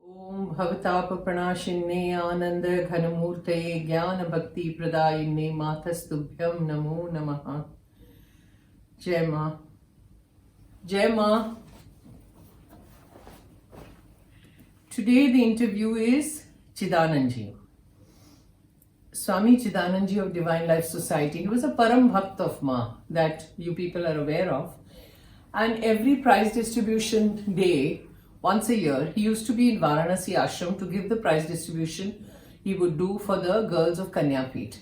ओम भवताप प्रणाशिन्ने आनंद घनमूर्तये ज्ञान भक्ति प्रदायिन्ने मातस्तुभ्यं नमो नमः. जय मां. Jai Ma. Today the interview is Chidanandaji. Swami Chidanandaji of Divine Life Society. He was a Param Bhakt of Ma that you people are aware of. And every prize distribution day, once a year, he used to be in Varanasi Ashram to give the prize distribution he would do for the girls of Kanyapit.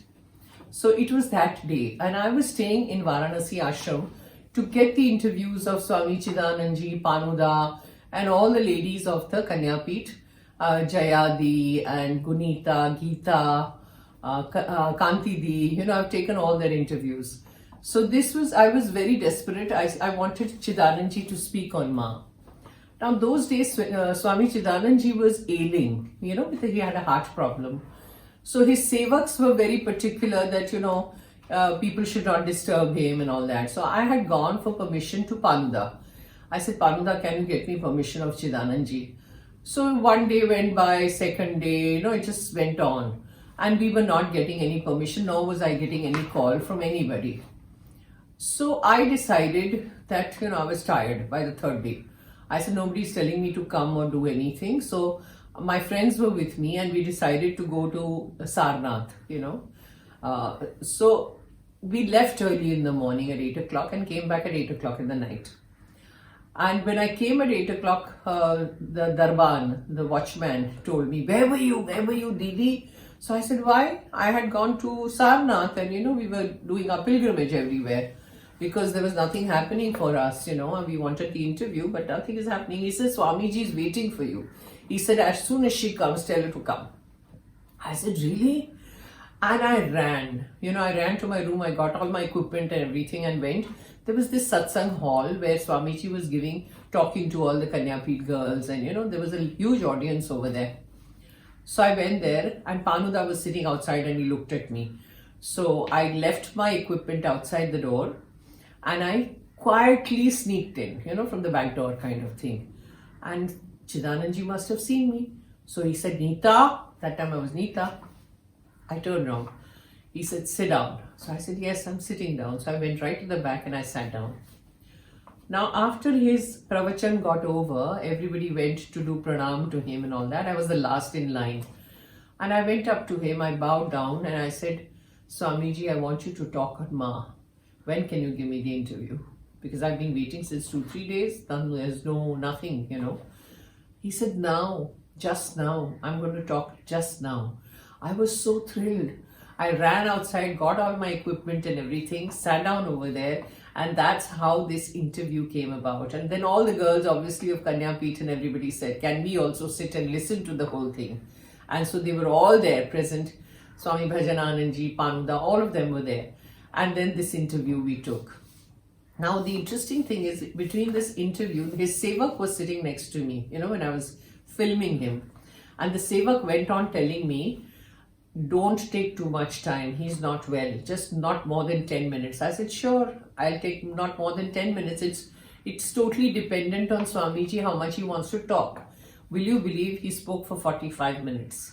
So it was that day, and I was staying in Varanasi Ashram to get the interviews of Swami Chidanandaji, Panuda, and all the ladies of the Kanyapit, Jayadi and Gunita, Geeta, Kanti Di. I've taken all their interviews. So I was very desperate. I wanted Chidanandaji to speak on Ma. Now those days, Swami Chidanandaji was ailing, because he had a heart problem. So his sevaks were very particular that, people should not disturb him and all that. So I had gone for permission to Panuda. I said, Panuda, can you get me permission of Chidanandaji? So one day went by, second day, it just went on. And we were not getting any permission, nor was I getting any call from anybody. So I decided that, I was tired by the third day. I said, nobody's telling me to come or do anything. So my friends were with me and we decided to go to Sarnath, So we left early in the morning at 8 o'clock and came back at 8 o'clock in the night. And when I came at 8 o'clock, the Darban, the watchman, told me, where were you, Didi? So I said, why? I had gone to Sarnath and, we were doing our pilgrimage everywhere because there was nothing happening for us, and we wanted the interview, but nothing is happening. He said, Swamiji is waiting for you. He said, as soon as she comes, tell her to come. I said, really? And I ran. I ran to my room. I got all my equipment and everything and went. There was this satsang hall where Swamiji was talking to all the Kanyapit girls, and, there was a huge audience over there. So I went there and Panuda was sitting outside and he looked at me. So I left my equipment outside the door and I quietly sneaked in, from the back door kind of thing. And Chidanandaji must have seen me. So he said, Nita. That time I was Nita. I turned around. He said, sit down. So I said, yes, I'm sitting down. So I went right to the back and I sat down. Now, after his pravachan got over, everybody went to do pranam to him and all that. I was the last in line. And I went up to him, I bowed down and I said, Swamiji, I want you to talk on Ma. When can you give me the interview? Because I've been waiting since 2-3 days. There's nothing. He said, now, just now. I'm going to talk just now. I was so thrilled. I ran outside, got all my equipment and everything, sat down over there, and that's how this interview came about. And then all the girls, obviously, of Kanyapit and everybody said, can we also sit and listen to the whole thing? And so they were all there present. Swami Bhajananandji, Panuda, all of them were there. And then this interview we took. Now, the interesting thing is, between this interview, his sevak was sitting next to me, when I was filming him. And the sevak went on telling me, don't take too much time. He's not well. Just not more than 10 minutes. I said, sure, I'll take not more than 10 minutes. It's totally dependent on Swamiji how much he wants to talk. Will you believe he spoke for 45 minutes?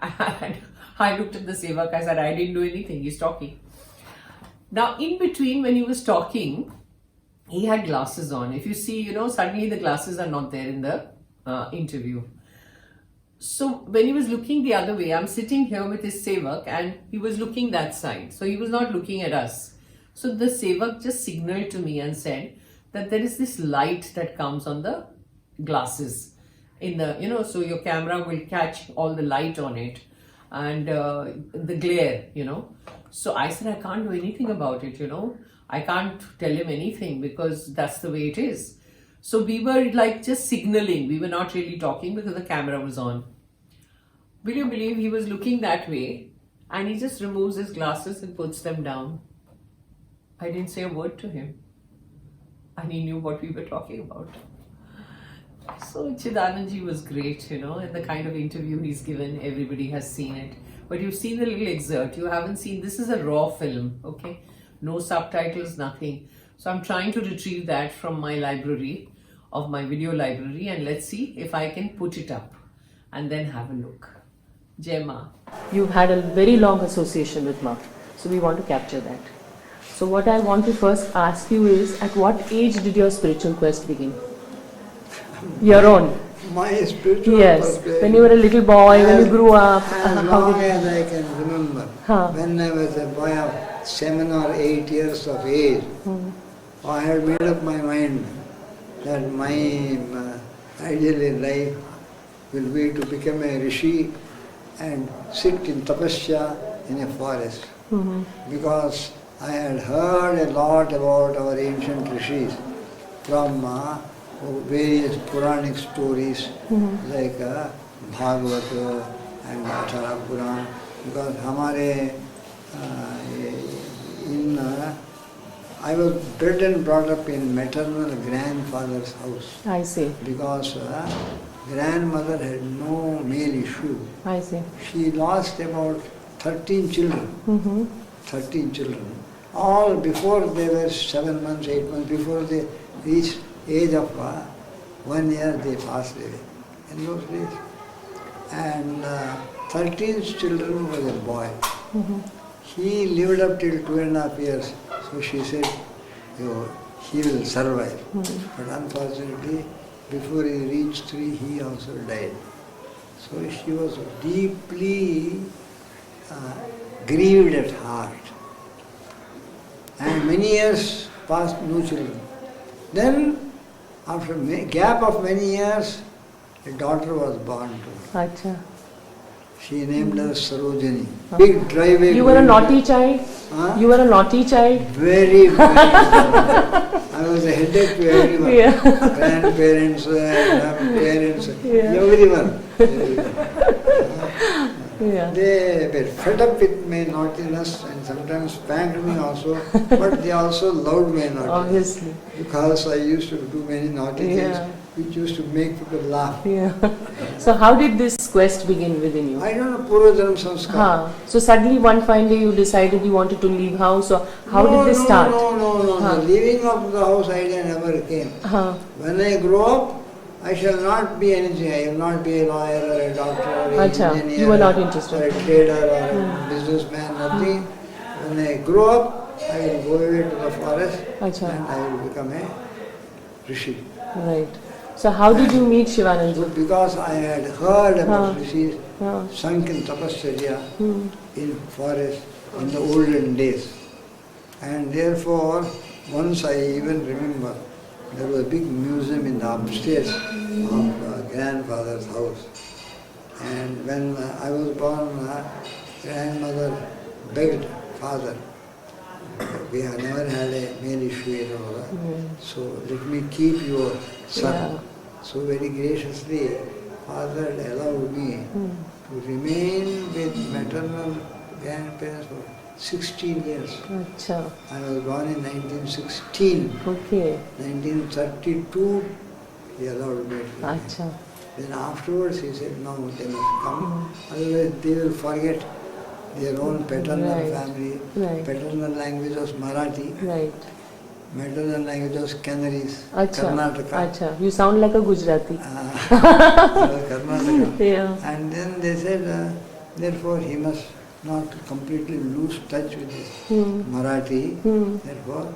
And I looked at the sevak. I said, I didn't do anything. He's talking. Now, in between, when he was talking, he had glasses on. If you see, suddenly the glasses are not there in the interview. So when he was looking the other way, I'm sitting here with his sevak and he was looking that side. So he was not looking at us. So the sevak just signaled to me and said that there is this light that comes on the glasses. So your camera will catch all the light on it and the glare, So I said, I can't do anything about it, I can't tell him anything because that's the way it is. So we were just signaling. We were not really talking because the camera was on. Will you believe he was looking that way and he just removes his glasses and puts them down. I didn't say a word to him. And he knew what we were talking about. So Chidanandaji was great, and the kind of interview he's given, everybody has seen it. But you've seen the little excerpt. You haven't seen, this is a raw film, okay? No subtitles, nothing. So I'm trying to retrieve that from my library, of my video library, and let's see if I can put it up. and then have a look. Jai Ma. You've had a very long association with Ma, so we want to capture that. So what I want to first ask you is, at what age did your spiritual quest begin? Your own. My spiritual Yes, quest, when you were a little boy, when you grew up. as long as I can remember, when I was a boy of 7 or 8 years of age, I had made up my mind that my ideal in life will be to become a rishi and sit in tapasya in a forest. Because I had heard a lot about our ancient rishis from various Puranic stories like Bhagavata and Athara Puran. Because I was bred and brought up in maternal grandfather's house. I see. Because grandmother had no male issue. I see. She lost about 13 children. 13 children. All before they were 7 months, 8 months, before they reached age of 1 year, they passed away in those days. And 13th children was a boy. He lived up till 2.5 years. So she said, he will survive. But unfortunately, before he reached 3, he also died. So she was deeply grieved at heart. And many years passed, no children. Then, after a gap of many years, a daughter was born to her. Acha. She named her Sarojini. Big driveway. You were a naughty child? Huh? You were a naughty child? Very, very. I was a headache to everyone. Grandparents, parents, everyone. They were fed up with my naughtiness and sometimes spanked me also, but they also loved my naughtiness. Obviously. Because I used to do many naughty things which used to make people laugh. So how did this quest begin within you? I don't know, Purvajanam Sanskar. So suddenly one fine day you decided you wanted to leave house, or how did this start? No. The leaving of the house idea never came. When I grow up, I shall not be anything. I will not be a lawyer or a doctor or an engineer. You were not interested. Or a trader or a businessman, nothing. When I grow up, I will go away to the forest and I will become a rishi. Right. So how did you meet Shivananda? So because I had heard about rishis sunk in tapasya in forest in the olden days. And therefore, once I even remember, there was a big museum in the upstairs of grandfather's house. And when I was born, grandmother begged father, we have never had a male issue at all, so let me keep your son. So very graciously, father allowed me to remain with maternal grandparents for 16 years. I was born in 1916. 1932, he allowed me to remain. Then afterwards he said, no, they must come, otherwise they will forget their own paternal family. Paternal language was Marathi. Maternal language was Canaries, Karnataka. You sound like a Gujarati. Karnataka. And then they said, therefore he must not completely lose touch with his Marathi. Therefore,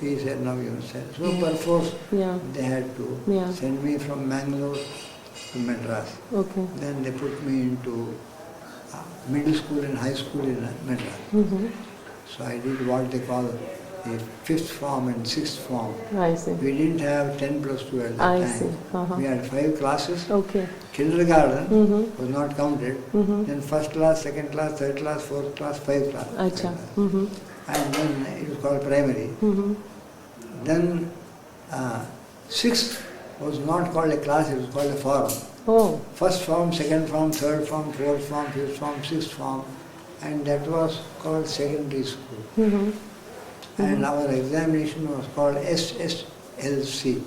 he said, now you must send. So perforce, they had to send me from Mangalore to Madras. Then they put me into middle school and high school in Madras. So I did what they call the 5th form and 6th form. We didn't have 10 plus 2 at that time. We had 5 classes. Kindergarten was not counted. Then 1st class, 2nd class, 3rd class, 4th class, 5th class. And then it was called primary. Then 6th was not called a class, it was called a form. 1st form, 2nd form, 3rd form, 4th form, 5th form, 6th form. And that was called secondary school. And our examination was called SSLC.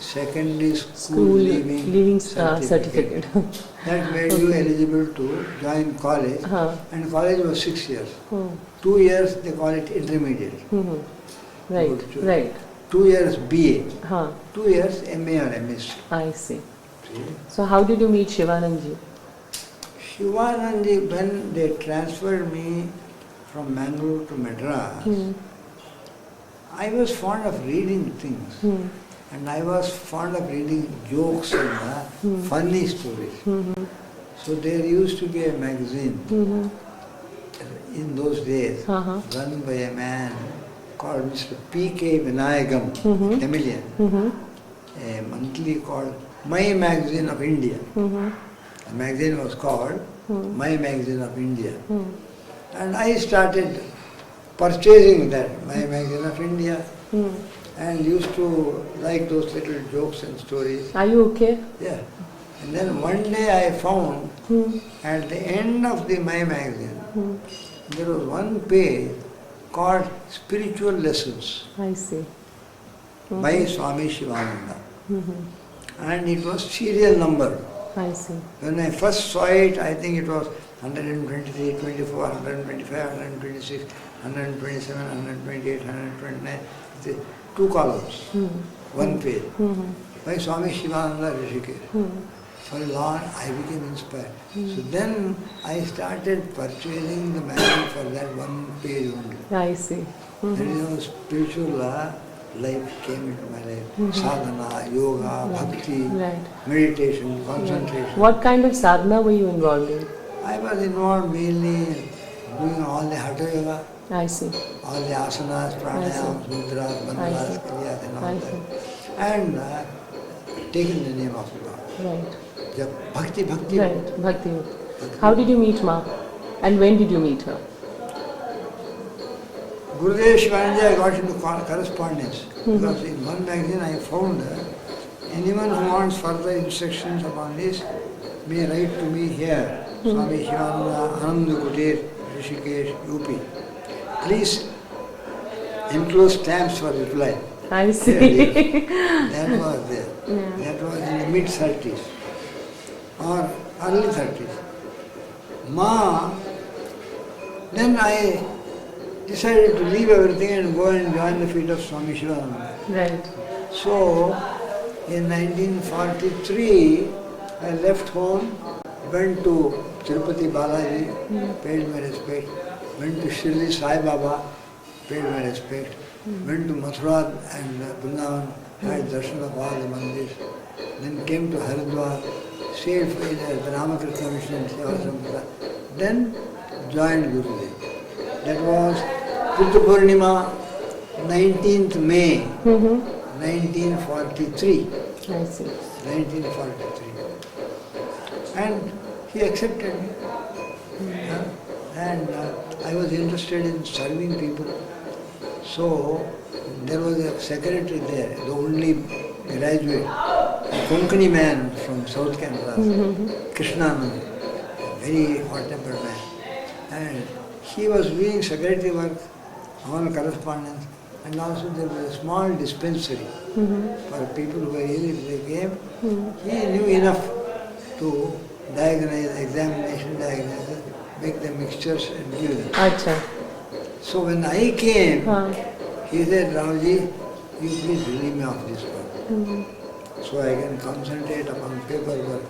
Secondary School Leaving Certificate. That made you eligible to join college. And college was 6 years. 2 years they call it intermediate. 2 years BA. 2 years MA or MSc. So how did you meet Shivanandaji? Shivanandaji, when they transferred me from Mangalore to Madras, I was fond of reading things. And I was fond of reading jokes and funny stories. So there used to be a magazine in those days run by a man called Mr. P.K. Vinayagam, Tamilian, a monthly called My Magazine of India. The magazine was called My Magazine of India. And I started purchasing that, My Magazine of India, and used to like those little jokes and stories. Are you okay? Yeah. And then one day I found at the end of the My Magazine, there was one page called Spiritual Lessons I see. by Swami Shivananda. And it was serial number. I see. When I first saw it, I think it was 123, 24, 125, 126, 127, 128, 129. It's 2 columns, one page. By Swami Shivananda Rishikesh. For a long, I became inspired. So then I started purchasing the magazine for that one page only. I see. Then spiritual life came into my life. Sadhana, yoga, bhakti, meditation, concentration. What kind of sadhana were you involved in? I was involved mainly doing all the hatha yoga, I see. all the asanas, pranayams, mudras, bandhanas, kriyas and all that. And taking the name of God. Right. Bhakti. Right. Bhakti. How did you meet Ma? And when did you meet her? Gurudev Shivananda, I got into correspondence. Because in one magazine I found anyone who wants further instructions upon this may write to me here. Swami Shivananda, Anandamayee, Rishikesh, UP. Please enclose stamps for reply. I see. That was there. That was in the mid-30s or early 30s. Then I decided to leave everything and go and join the feet of Swami Shivananda. Right. So, in 1943, I left home, went to Tirupati Balaji, paid my respect, went to Shirdi Sai Baba, paid my respect, went to Mathura and Vrindavan, had darshan of all the mandirs, then came to Haridwar, stayed for the Ramakrishna Mission in Seva. Then joined Gurudev. That was Buddha Purnima, 19th May, 1943. I see. 1943. And he accepted me. And I was interested in serving people. So there was a secretary there, the only graduate, a Konkani man from South Canada, Krishnanand, a very hot-tempered man. And he was doing secretary work on correspondence, and also there was a small dispensary for people who were ill if they came. He knew enough to diagnose, examination, diagnosis, make the mixtures and give them. Acha. So when I came, he said, Ramji, you please relieve me of this work. So I can concentrate upon paperwork,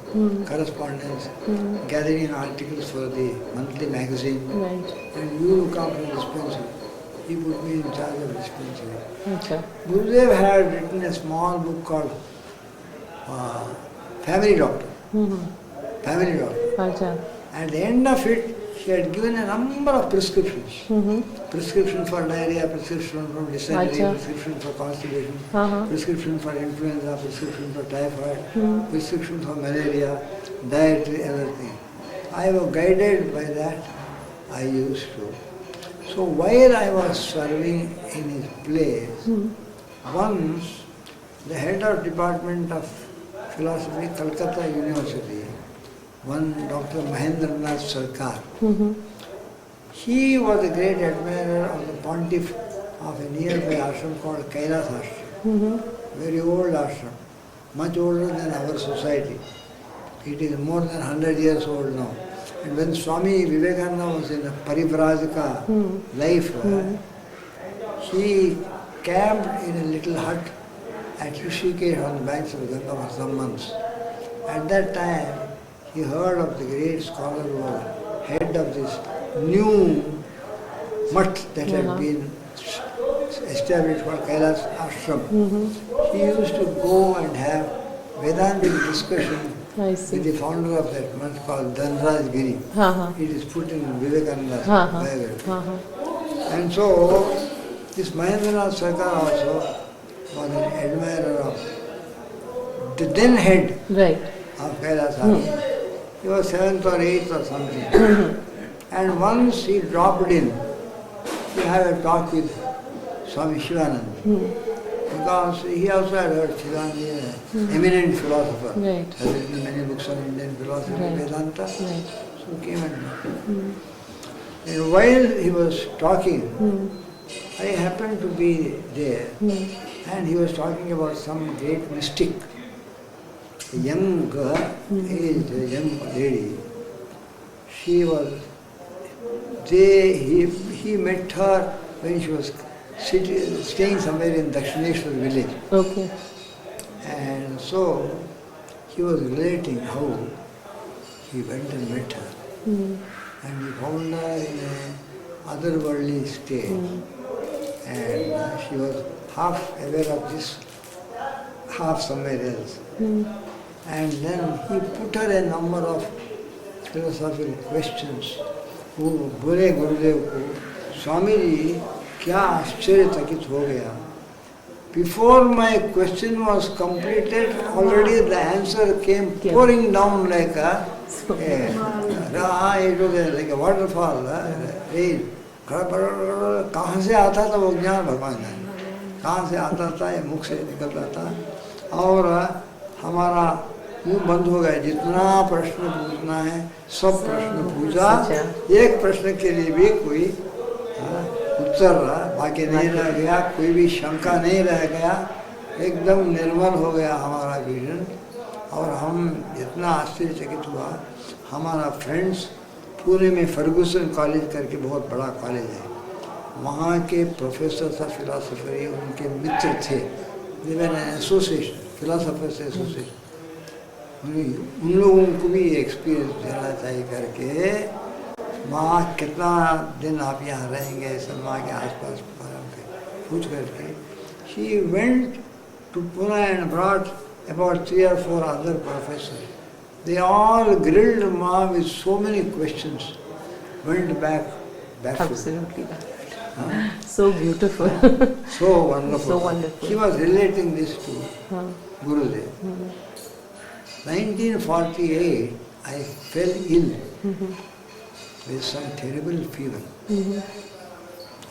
correspondence, gathering articles for the monthly magazine, and you look after the dispensary. He put me in charge of dispensary. Okay. Gurudev had written a small book called Family Doctor. Family Doctor. Acha. At the end of it, he had given a number of prescriptions. Prescription for diarrhea, prescription for dysentery, prescription for constipation, prescription for influenza, prescription for typhoid, prescription for malaria, dietary, everything. I was guided by that. I used to. So while I was serving in his place, once the head of Department of Philosophy, Calcutta University, one Dr. Mahindranath Sarkar, he was a great admirer of the pontiff of a nearby ashram called Kailas Ashram, very old ashram, much older than our society. It is more than 100 years old now. And when Swami Vivekananda was in a Parivrajika life, he camped in a little hut at Rishikesh on the banks of Ganga for some months. At that time, he heard of the great scholar who was head of this new mutt that had been established for Kailas Ashram. He used to go and have Vedantic discussion I see. with the founder of that mutt called Dhanraj Giri. It is put in Vivekananda's biography. And so, this Mahindranath Sarkar also was an admirer of the then head of Kailas Ashram. He was 7th or 8th or something. And once he dropped in to have a talk with Swami Shivananda. Because he also had heard Shivananda is an eminent philosopher. Has written many books on Indian philosophy, Vedanta. So he came and and while he was talking, I happened to be there. And he was talking about some great mystic. A young girl, aged, a young lady. She was, he met her when she was staying somewhere in Dakshineshwar village. And so he was relating how he went and met her. And he found her in an otherworldly state. And she was half aware of this, half somewhere else. And then he put her a number of philosophical questions. वो बोले गुरुदेव को, स्वामी जी क्या आश्चर्यचकित हो गया. Before my question was completed, already the answer came pouring down like a waterfall. कहाँ से आता था वो ज्ञान भगवान जाने, कहाँ से आता था ये मुख से निकलता था. और हमारा मुंह बंद हो गया, जितना प्रश्न पूछना है सब प्रश्न पूछा, एक प्रश्न के लिए भी कोई उत्तर बाकी नहीं रह गया, कोई भी शंका नहीं रह गया, एकदम निर्मल हो गया हमारा विजन. और हम इतना आश्चर्यचकित हुआ. हमारा फ्रेंड्स पुणे में फर्गूसन कॉलेज करके बहुत बड़ा कॉलेज है, वहाँ के प्रोफेसर ऑफ फिलोसफी उनके मित्र थे. एसोसिएशन फिलोसफर्स एसोसिएशन, उन लोगों को भी एक्सपीरियंस देना चाहिए करके वहाँ कितना दिन आप यहाँ रहेंगे, सब वहाँ के आसपास पूछ करके she went to Pune and brought about 3 or 4 other professors. They all grilled Ma with so many questions. Went back barefoot. Absolutely. So beautiful. So wonderful. So wonderful. She was relating this to Gurudev. 1948, I fell ill with some terrible fever.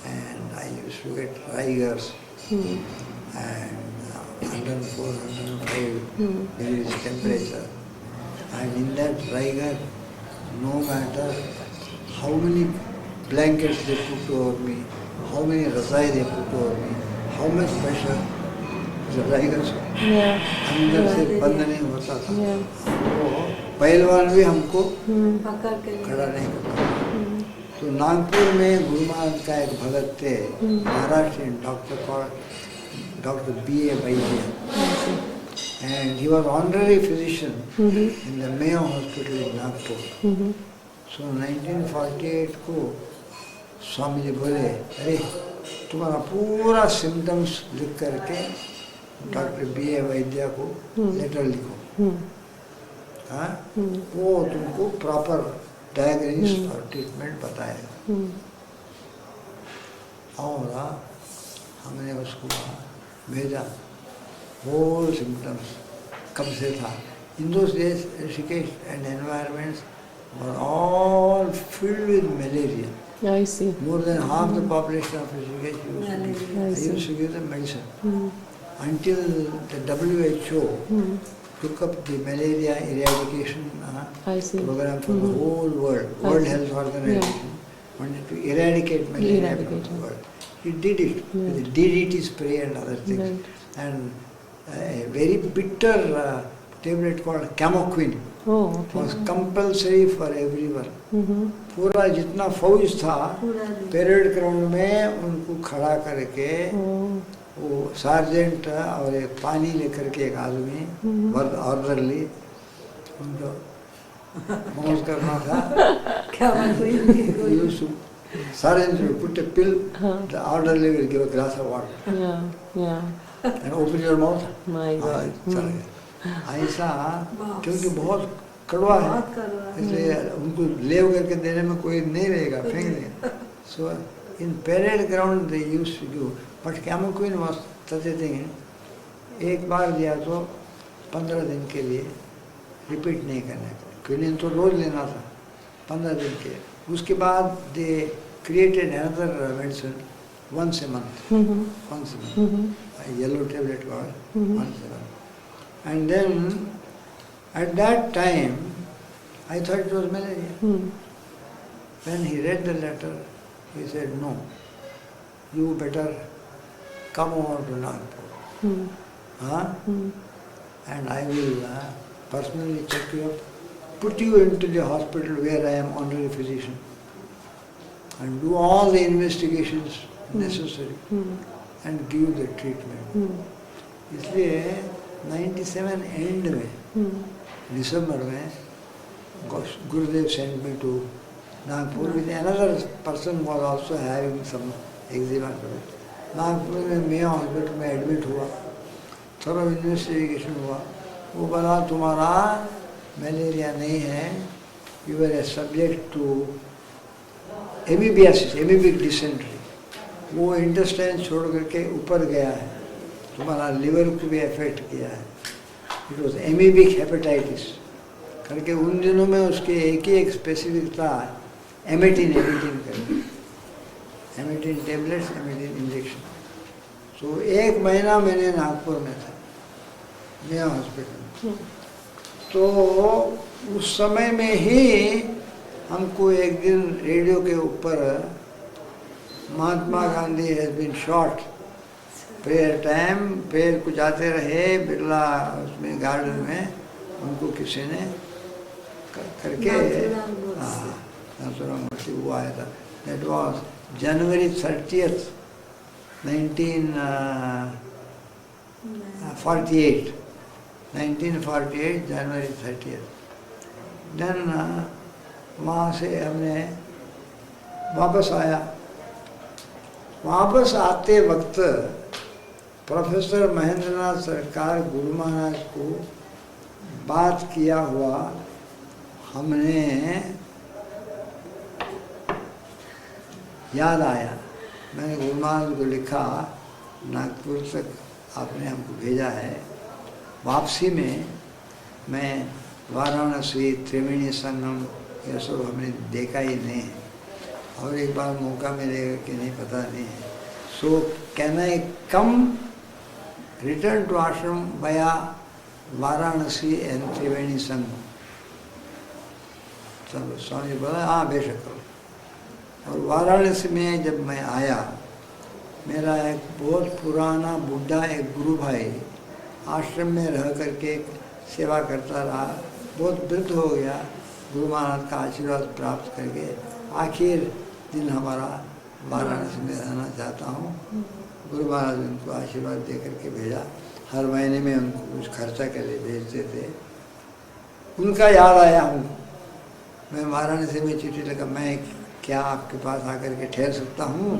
And I used to get rigors and 104, 105 degrees temperature. And in that rigor, no matter how many blankets they put over me, how many rasai they put over me, how much pressure, the rigors अंदर से बंद नहीं होता था. तो पहलवान भी हमको खड़ा नहीं करता. तो नागपुर में गुरु महाराज का एक भगत थे, Maharashtrian Dr. B.A. Vaidya. And he was honorary physician in the Mayo Hospital in Nagpur. So 1948 को स्वामी जी बोले, अरे तुम्हारा पूरा सिम्टम्स लिख करके डॉक्टर B.A. वैद्या को लेटर लिखो. हाँ, वो तुमको प्रॉपर डायग्नोसिस और ट्रीटमेंट बताएगा. और हमने उसको भेजा. Whole symptoms कब से था. In those days, Rishikesh and environments were all filled with malaria. I see. More than half the population of Rishikesh used to give them medicine. Until the WHO took up the malaria eradication program for the whole world. World Health Organization wanted to eradicate malaria from the world. He did it with the DDT spray and other things. And a very bitter tablet called camoquin was compulsory for everyone. पूरा जितना फौज था parade ground में उनको खड़ा करके वो sergeant और एक पानी लेकर के एक आदमी ऑर्डरली उनको मौज करना था. क्या बात हुई? Used to syringe, you put a pill, the orderly will give a glass of water. Yeah. And open your mouth. My God. चला गया. ऐसा क्योंकि बहुत कड़वा है, बहुत कड़वा है. इसलिए उनको लेव करके देने में कोई नहीं रहेगा, फेंक देंगे. So in parade ground they used to give, but camel queen was such a thing. एक बार दिया तो 15 दिन के लिए रिपीट नहीं करने का. क्विनिन तो रोज लेना था 15 दिन के. उसके बाद दे created another medicine once a month. Once a month. A yellow tablet called once a month. And then at that time I thought it was malaria. When he read the letter, he said, no, you better come over to Nagpur. And I will personally check you up, put you into the hospital where I am honorary physician, and do all the investigations necessary and give the treatment. इसलिए 97 end में December में Gurudev sent me to Nagpur with another person was also having some eczema. Nagpur में मैं hospital में admit हुआ, थोड़ा investigation हुआ. वो बोला तुम्हारा मलेरिया नहीं है, you are a subject to amoebiasis, amoebic dysentery. वो इंटेस्टाइन छोड़ करके ऊपर गया है, तुम्हारा लिवर को भी अफेक्ट किया है. इट वॉज एमीबिक हेपेटाइटिस करके उन दिनों में उसके एक ही एक स्पेसिफिक था, एमेटिन करके, एमेटिन टेबलेट्स, एमेटिन इंजेक्शन. सो 1 महीना मैंने नागपुर में था, नया हॉस्पिटल. तो उस समय में ही हमको एक दिन रेडियो के ऊपर Mahatma Gandhi has been shot, prayer time, prayer को जाते रहे बिरला उसमें गार्डन में, उनको किसी ने करके नाथुराम गोडसे वो आया था. That was January 30th, 1948. 1948 January 30th. Then वहाँ से हमने वापस आया. वापस आते वक्त प्रोफेसर महेंद्रनाथ सरकार गुरु महाराज को बात किया हुआ हमने याद आया. मैंने गुरु महाराज को लिखा, नागपुर तक आपने हमको भेजा है, वापसी में मैं वाराणसी, त्रिवेणी संगम ये सब हमने देखा ही नहीं है, और एक बार मौका मिलेगा कि नहीं पता नहीं है. So can I come return to ashram via Varanasi and Triveni Sangam? चलो स्वामी बोला हाँ बेशक करो. और वाराणसी में जब मैं आया, मेरा एक बहुत पुराना बुढ़ा एक गुरु भाई आश्रम में रह करके सेवा करता रहा, बहुत वृद्ध हो गया. गुरु महाराज का आशीर्वाद प्राप्त करके आखिर दिन हमारा वाराणसी में रहना चाहता हूँ. गुरु महाराज उनको आशीर्वाद दे करके भेजा. हर महीने में उनको कुछ खर्चा के लिए भेजते थे. उनका याद आया हूँ. मैं वाराणसी में चिट्ठी लगा, मैं क्या आपके पास आकर के ठहर सकता हूँ?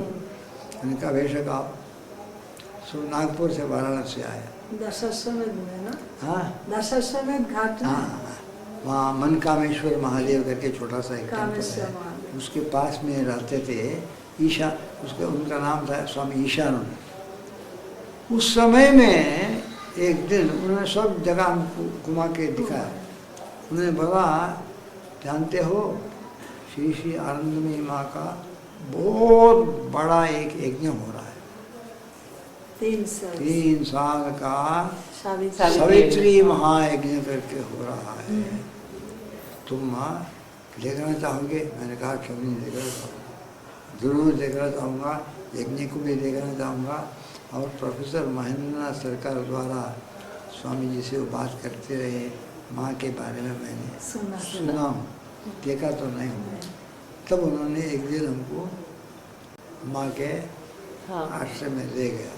उनका बेशक आप. सो नागपुर से वाराणसी आया. दशाश्वमेध में ना? हाँ, दशाश्वमेध घाट में. हाँ, वहाँ मनकामेश्वर महादेव करके छोटा सा एक टेम्पल है, उसके पास में रहते थे ईशा, उसका उनका नाम था स्वामी ईशानंद. उस समय में एक दिन उन्होंने सब जगह हमको घुमा के दिखाया. उन्होंने बोला जानते हो श्री श्री आनंदमयी माँ का बहुत बड़ा एक यज्ञ हो रहा है. 3 साल का सावित्री महायज्ञ करके हो रहा है. तुम देखना चाहोगे? मैंने कहा क्यों नहीं देखना चाहूँगा, जरूर देखना चाहूँगा, यज्ञ को भी देखना चाहूँगा. और प्रोफेसर महेंद्रनाथ सरकार द्वारा स्वामी जी से वो बात करते रहे, माँ के बारे में मैंने सुना हूँ, देखा तो नहीं हूँ. तब उन्होंने एक दिन हमको माँ के आश्रम में ले गया.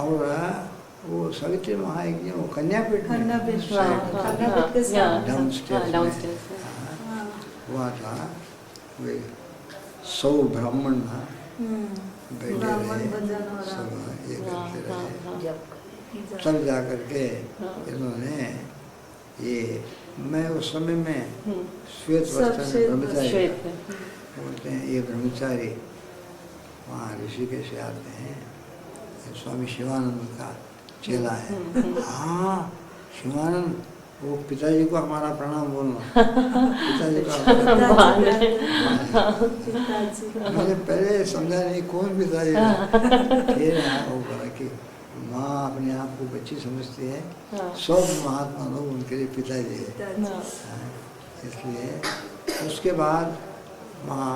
और वो सवित्री महायज्ञ वो कन्यापीठ में कन्यापीठ हाँ, में, हाँ, कन्यापीठ के हाँ, साथ डाउनस्टेयर्स में downstairs, हाँ, हुआ था। वे 100 ब्राह्मण बैठे ब्राह्मण रहे, भजन हो रहा। सब ये करते रहे। जब तब जा करके इन्होंने ये, मैं उस समय में श्वेत वस्त्र में ब्रह्मचारी श्वेत में। बोलते हैं, ये ब्रह्मचारी वहाँ ऋषिकेश से आते हैं, ये स्वामी शिवानंद का चेला है। हाँ शिवानंद, वो पिताजी को हमारा प्रणाम बोलना, पिताजी को मुझे पहले समझा नहीं कौन पिताजी फिर वो बोला कि माँ अपने आप को बच्ची समझती है, सब महात्मा लोग उनके लिए पिताजी है। इसलिए उसके बाद माँ,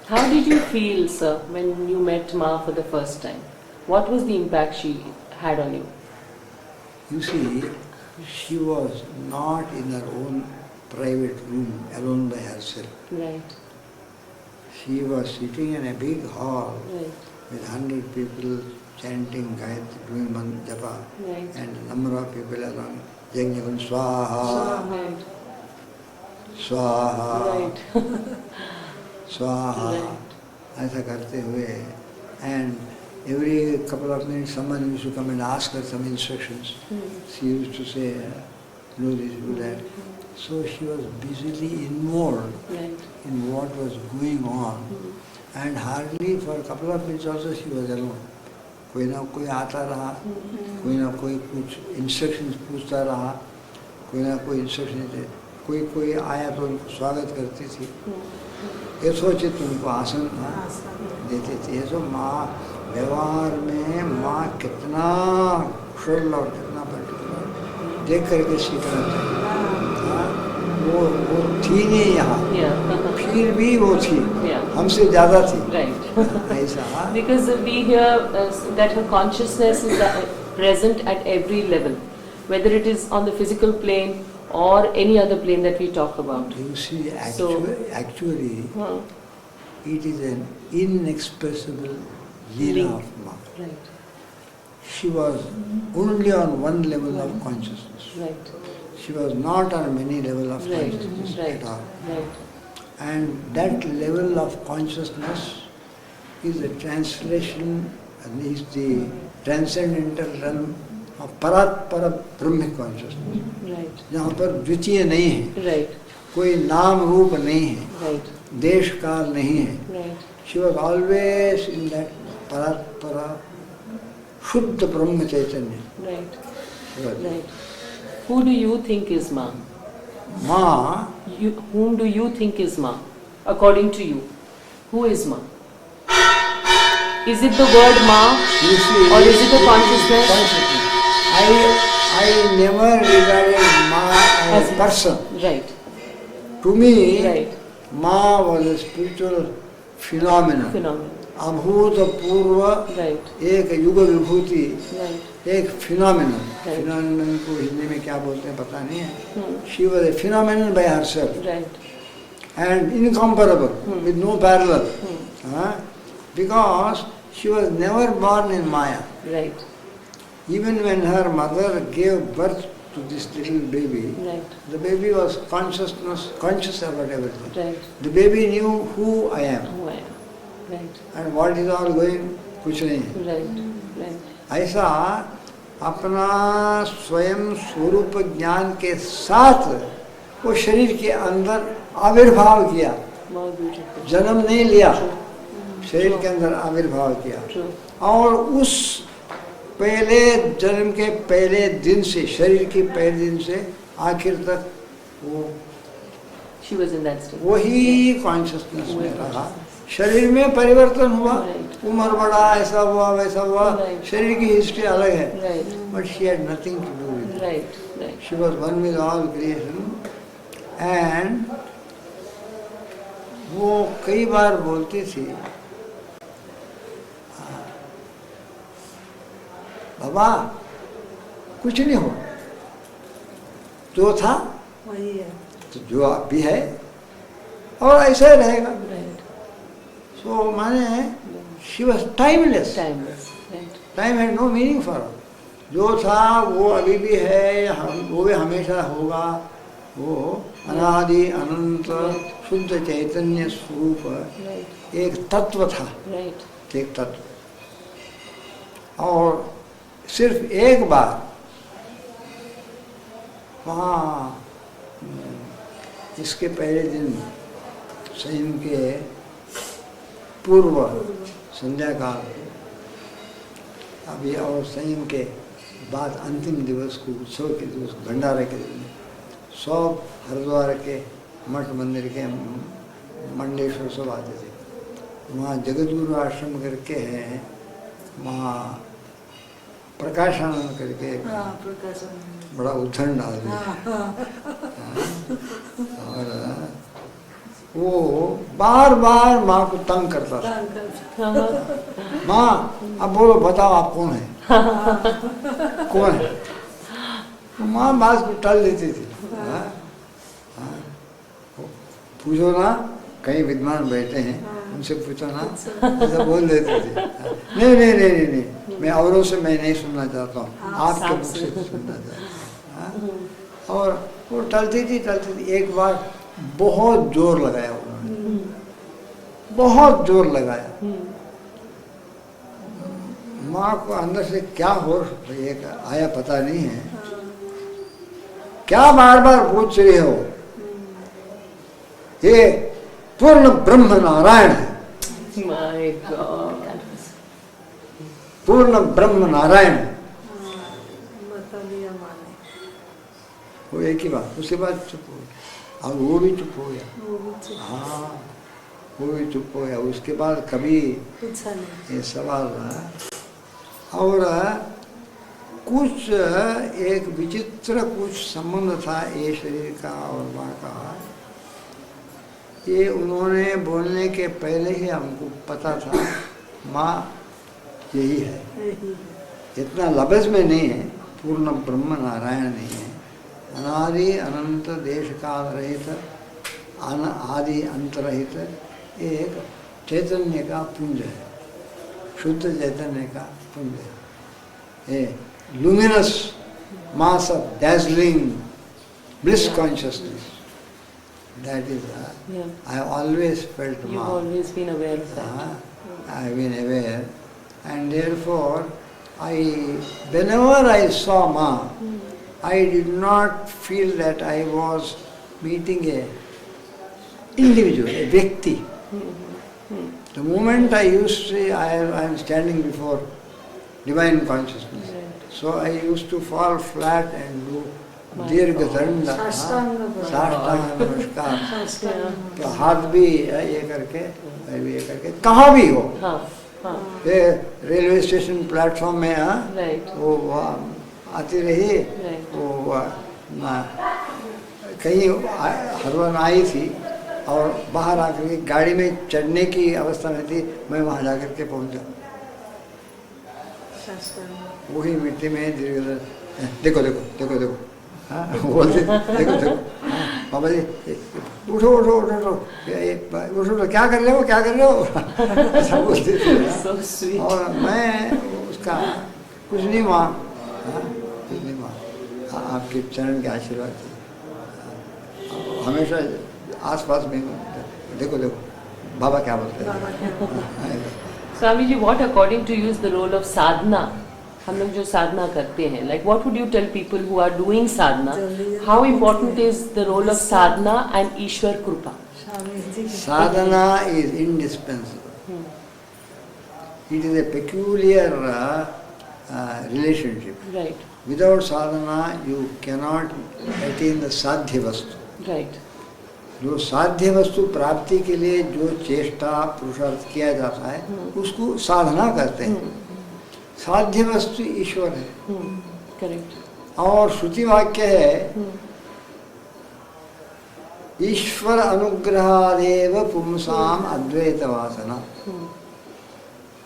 How did you feel, sir, when you met Ma for the first time? What was the impact she had on you? you see, she was not in her own private room alone by herself. Right, She was sitting in a big hall right, with 100 people chanting Gayatri, doing japa, right. and a number of people around Jagnagun Swaha, Right, Swaha, right, Swaha, ऐसा करते हुए, and every couple of minutes someone used to come and ask her some instructions. She used to say, do this, do that. So she was busily involved right. in what was going on, and hardly for a couple of minutes also she was alone. कोई ना कोई आता रहा, कोई ना कोई कुछ instructions पूछता रहा, कोई ना कोई इंस्ट्रक्शन थे, कोई आया तो उनको स्वागत करती थी, यथोचित उनको आसन देती थी। ये तो माँ व्यवहार में माँ कितना कुशल और कितना पर्टिकुलर देख करके सीखना चाहिए। हाँ, वो थी नहीं यहाँ, फिर भी वो थी, हमसे ज़्यादा थी। Right. ऐसा Because we hear that her consciousness is present at every level, whether it is on the physical plane or any other plane that we talk about. You see, So- actually, Huh. it is an inexpressible leela Link. of Ma. Right, She was only on one level of consciousness. right, She was not on many level of right, consciousness right, at all. right. And that level of consciousness is a translation, and is the transcendental realm of Parat Para Brahmic consciousness. Right, जहाँ पर द्वितीय नहीं है, right, कोई नाम रूप नहीं है, right, देश काल नहीं है. right. She was always in that Parat Para Shuddha Brahma Chaitanya. Right, She was. right. Who do you think is Ma? Ma, Whom do you think is Ma? According to you, who is Ma? Is it the word Ma, you see, or is it a consciousness? Consciousness. I never regarded Ma as a person. Right, To me, right. Ma was a spiritual phenomenon. Phenomenon. अभूतपूर्व Right, एक युग विभूति, right. एक phenomenon. Right. Phenomenon को हिंदी में क्या बोलते हैं पता नहीं है. She was a phenomenon by herself Right, and incomparable, with no parallel. Because she was never born in Maya. right, Even when her mother gave birth to this little baby, right, the baby was conscious about everything. right. The baby knew who I am Who I am. Right, and what is all going, कुछ नहीं है. right, right. ऐसा अपना स्वयं स्वरूप ज्ञान के साथ वो शरीर के अंदर आविर्भाव किया, More beautiful. जन्म नहीं लिया, शरीर के अंदर आविर्भाव किया. True. और उस पहले जन्म के पहले दिन से, शरीर के पहले दिन से आखिर तक वो She was in that state. वही कॉन्शियसनेस में रहा. शरीर में परिवर्तन हुआ, Right. उम्र बढ़ा, ऐसा हुआ वैसा हुआ, Right. शरीर की हिस्ट्री अलग है. Right, But she had nothing to do with it. right, right. She was one with all creation. And वो कई बार बोलती थी, बाबा कुछ नहीं हो, जो था वही है. तो जो आप भी है और ऐसा ही रहेगा. Right, So माने she was timeless. timeless. Right, Time had no meaning for her. जो था वो अभी भी है, वो भी हमेशा होगा। वो अनादि अनंत शुद्ध चैतन्य स्वरूप एक तत्व था, एक तत्व। और सिर्फ एक बार वहाँ इसके पहले दिन संयम के पूर्व संध्या काल अभी और संयम के बाद अंतिम दिवस को, उत्सव के दिवस, भंडारे के दिन सब हरिद्वार के मठ मंदिर के मंडलेश्वर सब आते थे। वहाँ जगतगुरु आश्रम करके है, वहाँ प्रकाशानंद करके बड़ा उद्दंड आदमी, और वो बार बार माँ को तंग करता था। माँ अब बोलो, बताओ आप कौन है, कौन है। माँ बात को टल देती थी। पूछो ना, कई विद्वान बैठे हैं, उनसे पूछो ना, ऐसा बोल देते थे। नहीं नहीं नहीं नहीं नहीं, मैं औरों से मैं नहीं सुनना चाहता हूँ, आपके मुख से सुनना चाहता हूँ। और वो टलती थी। एक बार बहुत जोर लगाया उन्होंने, बहुत जोर लगाया। माँ को अंदर से क्या हो आया पता नहीं है, क्या बार बार पूछ रहे हो, ये पूर्ण ब्रह्म नारायण है। My God. पूर्ण ब्रह्म नारायण है। वो एक ही बात, उसके बाद चुप हो गया, और वो भी चुप हो गया। हाँ, वो भी चुप हो गया। उसके बाद कभी ये सवाल रहा। और कुछ एक विचित्र कुछ संबंध था ये शरीर का और माँ का। ये उन्होंने बोलने के पहले ही हमको पता था माँ यही है। इतना लफ्ज़ में नहीं है, पूर्ण ब्रह्म नारायण नहीं है। अनादि अनंत देश काल रहित, आदि अंत रहित एक चैतन्य का पुंज है, शुद्ध चैतन्य का पुंज है। ए luminous mass of dazzling bliss consciousness. That is, I have always felt You've always been aware of that. I have been aware, and therefore, whenever I saw Ma, I did not feel that I was meeting a individual, a Vyakti. The moment I used to say I am standing before divine consciousness, so I used to fall flat and do दीर्घ दंड, साष्टांग नमस्कार, तो हाथ भी ये करके कहाँ भी हो, रेलवे स्टेशन प्लेटफॉर्म में वो आती रही, वो कहीं हरवन आई थी और बाहर आकर के गाड़ी में चढ़ने की अवस्था में थी, मैं वहाँ जाकर के पहुँचा। वही मिट्टी में देखो देखो देखो देखो, हाँ बोलते देखो देखो, बाबा जी उठो उठो उठो उठो उठो, क्या कर रहे हो, क्या कर रहे हो, ऐसा बोलते थे। और मैं उसका कुछ नहीं हुआ, कुछ नहीं हुआ, आपके चरण के आशीर्वाद से हमेशा आसपास में देखो देखो बाबा क्या बोलते हैं। Swami ji, what according to you is the role of sadhana? हम लोग जो साधना करते हैं, like what would you tell people who are doing sadhana? How important is the role of sadhana and Ishwar Kripa? Sadhana is indispensable. It is a peculiar relationship. Right. Without sadhana, you cannot attain the sadhya vastu. Right. जो साध्य वस्तु प्राप्ति के लिए जो चेष्टा पुरुषार्थ किया जाता है उसको साधना कहते हैं। साध्य वस्तु ईश्वर है। करेक्ट। और श्रुति वाक्य है ईश्वर अनुग्रहादेव पुंसाम अद्वैत वासना।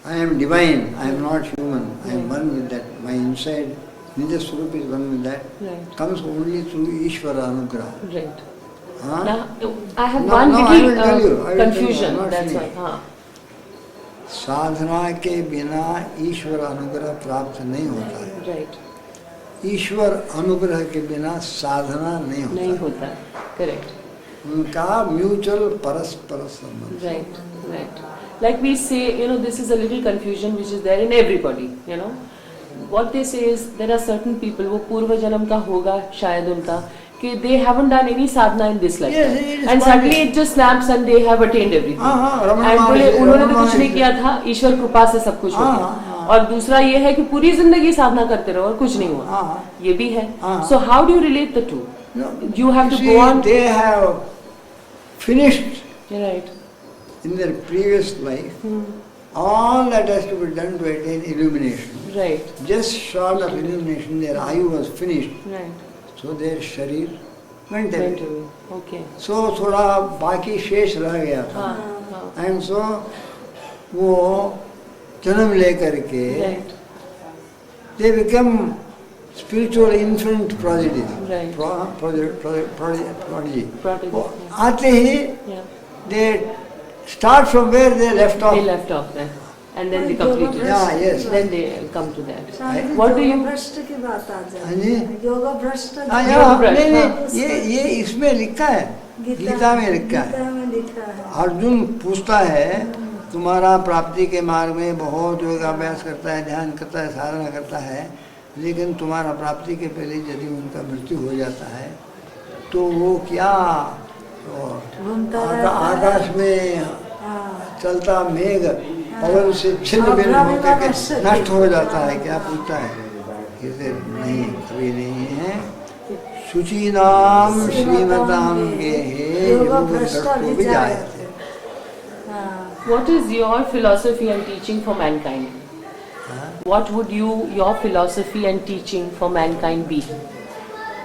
I am divine, I am not human, I am one with that. My inside Nidya Swarup is one with that. Comes only through Ishvara anugraha. Right. Huh? Now, I have No, one no, little confusion. That's why. साधना के बिना ईश्वर अनुग्रह प्राप्त नहीं होता है। Right. ईश्वर अनुग्रह के बिना साधना नहीं नहीं होता, होता. Correct. उनका म्यूचुअल परस्पर संबंध. Right. Right. Like we say, this is a little confusion which is there in everybody. What they say is there are certain people वो पूर्व जन्म का होगा शायद उनका कि they haven't done any sadhana in this lifetime, Yes, and suddenly it just snaps and they have attained everything. And बोले उन्होंने तो कुछ नहीं किया था, ईश्वर कृपा से सब कुछ हो गया. और दूसरा ये है कि पूरी जिंदगी साधना करते रहो और कुछ नहीं हुआ. ये भी है. So how do you relate the two? You have to go on. They have finished Right. in their previous life all that has to be done to attain illumination. Right. Just short of illumination, their eye was finished. Right. So their sharir went away. Went away. Okay. So थोड़ा बाकी शेष रह गया था. And so वो जन्म लेकर के Right. they become spiritual infant prodigy. Right. Prodigy. Prodigy, वो yeah. आते ही Yeah. they start from where they left off. They left off there, and then they completed. Yeah, yes. Then they come to that. Swami ji, What do you? Yoga भ्रष्ट की बात आ हाँ जी. जाए. योगा भ्रष्ट हाँ, योग हाँ, भ्रष्ट, नहीं हाँ. नहीं, ये इसमें लिखा है, गीता में लिखा है. गीता में लिखा है. अर्जुन पूछता है तुम्हारा प्राप्ति के मार्ग में बहुत योगाभ्यास करता है, ध्यान करता है, साधना करता है, लेकिन तुम्हारा प्राप्ति के पहले यदि उनका मृत्यु हो जाता है तो वो क्या घूमता रहता है. आकाश में हाँ. चलता मेघ पवन से छिन्न भिन्न होकर के नष्ट हो जाता है, क्या पूछता है? इसे नहीं, कभी नहीं है. शुचि नाम श्रीमताम के योगा भ्रष्ट को भी जाए थे. हाँ. What is your philosophy and teaching for mankind? What would your philosophy and teaching for mankind be?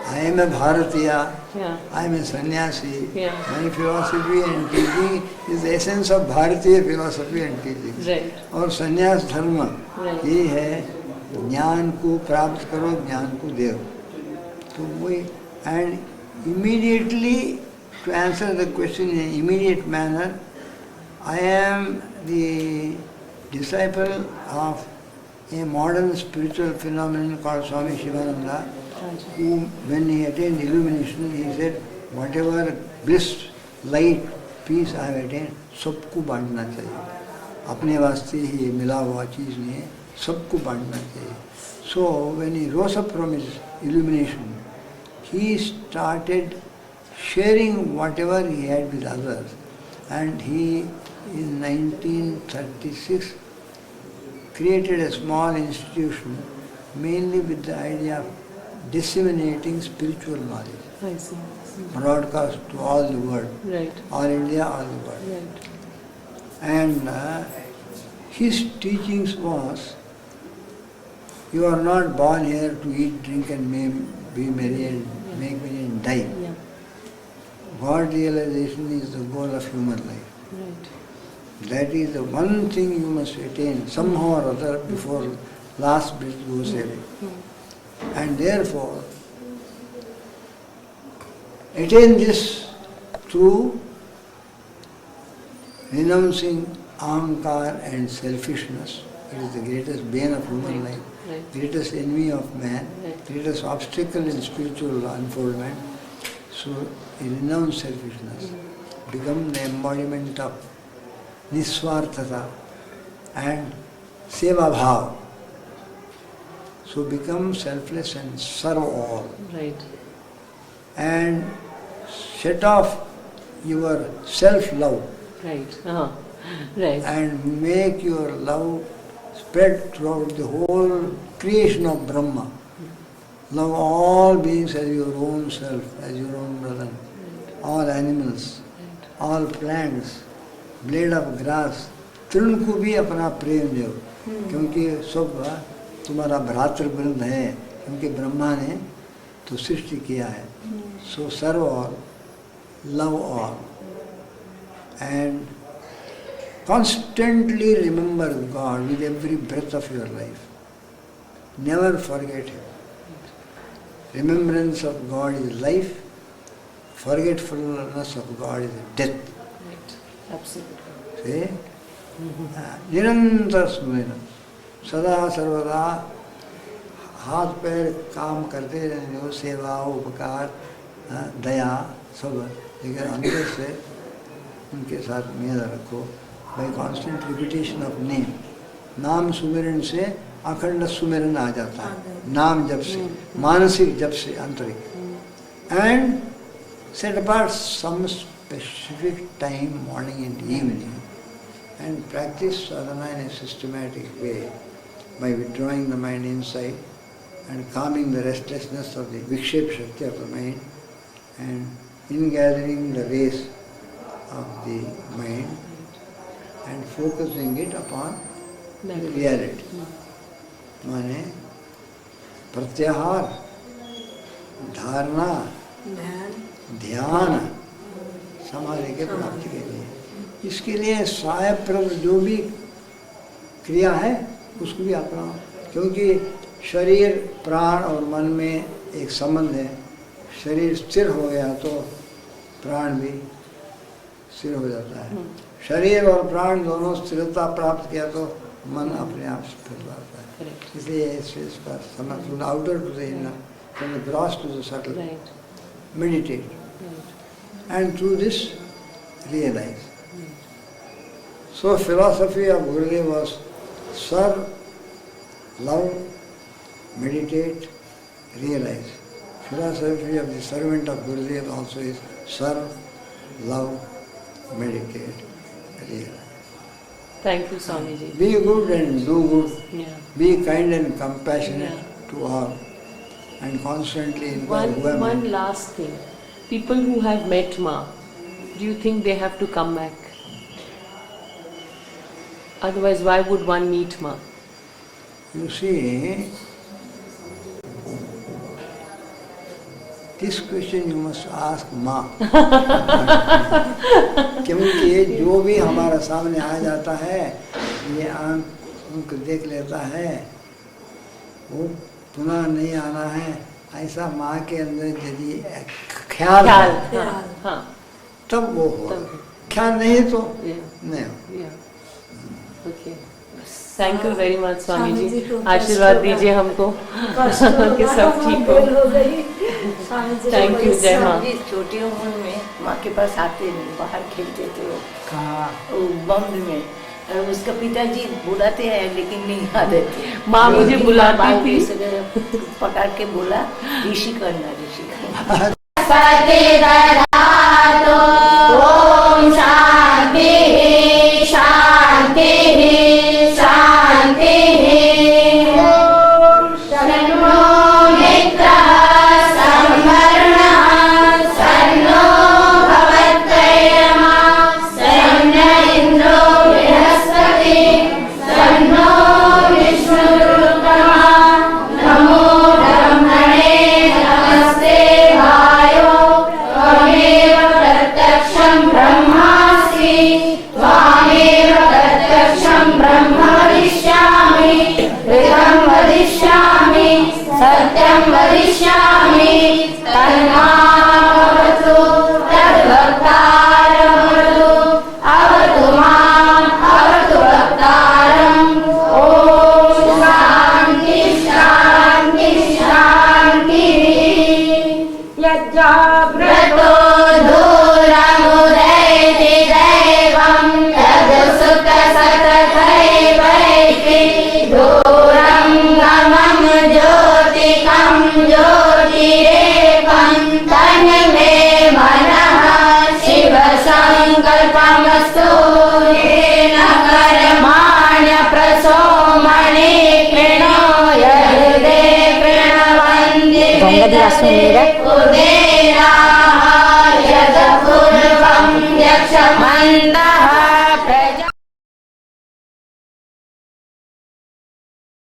I am a Bharatiya. Yeah. I am a sannyasi. Yeah. My philosophy and teaching is the essence of Bharatiya philosophy and teaching. Right. और संन्यास धर्म Right. ये है ज्ञान को प्राप्त करो, ज्ञान को दो. तो वही, and immediately to answer the question in an immediate manner, I am the disciple of a modern spiritual phenomenon called Swami Shivananda, who, when he attained illumination, he said, whatever bliss, light, peace I have attained, सबको बांटना चाहिए. अपने वास्ते ही मिला हुआ चीज़ नहीं है, सबको बांटना चाहिए. So when he rose up from his illumination, he started sharing whatever he had with others, and he in 1936 created a small institution mainly with the idea of disseminating spiritual knowledge, I see. broadcast to all the world, Right. all India, all the world. Right. And his teachings was, you are not born here to eat, drink and be merry and make merry and die. Yeah. God realization is the goal of human life. Right. That is the one thing you must attain somehow or other before last breath goes away. And therefore, attain this through renouncing ahankar and selfishness. It is the greatest bane of human life, Right. greatest enemy of man, Right. greatest obstacle in spiritual unfoldment. So renounce selfishness, become the embodiment of niswarthata and seva bhav. So become selfless and serve all. Right. And set off your self-love Right. Right. and make your love spread throughout the whole creation of Brahma. Love all beings as your own self, as your own brother. All animals, all plants, blade of grass, तृण को भी अपना प्रेम दो, क्योंकि सब तुम्हारा भ्रातृवृंद है, क्योंकि ब्रह्मा ने तो सृष्टि किया है. So serve all, love all, and constantly remember God with every breath of your life. Never forget Him. Remembrance of God is life, forgetfulness of God is death. Right. Absolutely. See? निरंतर स्मरण, सदा सर्वदा हाथ पैर काम करते रहने हो, सेवा उपकार दया सब, लेकिन अंदर से उनके साथ मेल रखो by constant repetition of name. नाम सुमिरन से अखंड सुमिरन आ जाता है, नाम जप से, मानसिक जप से आंतरिक। And set apart some specific time, morning and evening, and practice sadhana in a systematic way by withdrawing the mind inside and calming the restlessness of the vikshep shakti of the mind, and ingathering the rays of the mind and focusing it upon the reality. माने प्रत्याहार, धारणा, ध्यान समाधि के प्राप्ति के लिए, इसके लिए सहायप्रद जो भी क्रिया है उसको भी अपनाओ, क्योंकि शरीर प्राण और मन में एक संबंध है। शरीर स्थिर हो गया तो प्राण भी स्थिर हो जाता है, शरीर और प्राण दोनों स्थिरता प्राप्त किया तो मन अपने आप स्थिर हो जाता है। इसलिए इसका समझ, from the outer to the inner, from the gross to the subtle, meditate, and through this realize. So philosophy of Gurudev was serve, love, meditate, realize. Philosophy of the servant of Gurudev also is serve, love, meditate, realize. Thank you, Swamiji. Be good and do good. Yeah. Be kind and compassionate to all. And constantly involve One last thing. People who have met Ma, do you think they have to come back? Otherwise, why would one meet Ma? You see, this question you must ask Ma. क्योंकि जो भी हमारा सामने आ जाता है, ये आंख उनको देख लेता है, वो पुनः नहीं आना है, ऐसा माँ के अंदर यदि ख्याल है, हाँ, तब वो हो। ख्याल नहीं तो नहीं हो। Okay, thank you very much Swami ji, आशीर्वाद दीजिए हमको कि सब ठीक हो। थैंक यू, जय माँ। छोटी उम्र में माँ के पास आते नहीं, बाहर खेलते थे वो। कहाँ? बंद में। उसका पिताजी बुलाते हैं लेकिन नहीं आते थे। माँ मुझे बुलाती थी, पकड़ के बोला ऋषि करना, ऋषि करना। ओम शांति शांति शांति। शन्नो मित्रः संवरणः, शन्नो भवत्ययमा, शन्न इन्द्रो बृहस्पति, शन्नो विष्णुरुक्रमः। नमो ब्रह्मणे नमस्ते वायो, त्वमेव प्रत्यक्षं ब्रह्मासि, त्वामेव प्रत्यक्षं ब्रह्म वदिष्यामि, ऋतं वदिष्यामि, सत्यं वदिष्यामि। तन्मामवतु तद्भक्तारमवतु, अवतु माम् अवतु भक्तारम्। ॐ शान्ति शान्ति शान्तिः। यज्जाग्रतो दूरमुदैति दैवं, यद्सुखसततैवैति दूरं गमं ज्योतिकं ज्योतिरेकं। तन्मे मनः शिवसङ्कल्पमस्तु, येन कर्माण्यप्रसोमणे कृणो यहृदे कृणवन्ति।